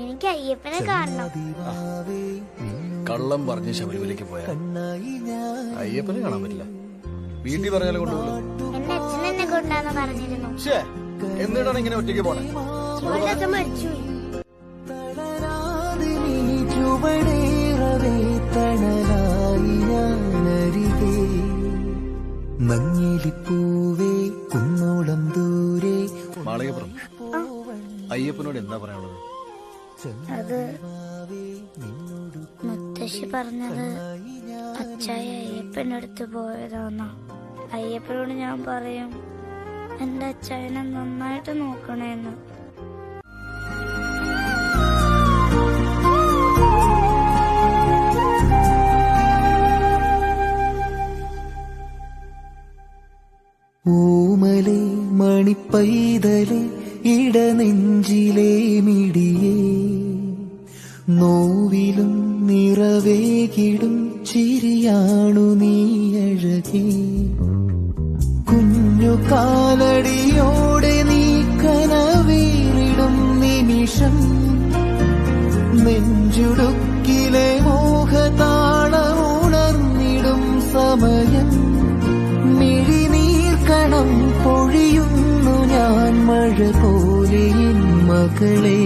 എനിക്ക് അയ്യപ്പനെ കാണണം. കള്ളം പറഞ്ഞ് ശബരിമലയ്ക്ക് പോയാ അയ്യപ്പനെ കാണാൻ പറ്റില്ല. വീട്ടിൽ പറഞ്ഞാലും കൊണ്ടുപോകും. എന്റെ അച്ഛൻ എന്നെ കൊണ്ടാന്ന് പറഞ്ഞിരുന്നു. എന്നിട്ടാണ് ഇങ്ങനെ ഒറ്റയ്ക്ക് പോണേ? അച്ഛൻ മരിച്ചുപോയി. മഞ്ഞിലിപ്പൂവേ കുന്നോളം ദൂരെ. മാളികപ്പുറം അയ്യപ്പനോട് എന്താ പറയാനുള്ളത്? അത് മുത്തശ്ശി പറഞ്ഞത് അച്ചായ അയ്യപ്പനടുത്ത് പോയതാന്നാ. അയ്യപ്പനോട് ഞാൻ പറയും എന്റെ അച്ചായനെ നന്നായിട്ട് നോക്കണേന്ന്. ഓമലെ മണിപ്പൈതലെ ഇടനെഞ്ചിലെ മിടിയേ, നോവിലും നിറവേകിടും ചിരിയാണു നീ അഴകേ. കുഞ്ഞു കാലടിയോടെ നീ കനവേറിടും നിമിഷം, നെഞ്ചുടുക്കിലെ മോഹതാളമുണർന്നിടും സമയം. മിഴിനീർക്കണം പൊഴിയുന്നു ഞാൻ മഴ പോലെ എൻ മകളെ.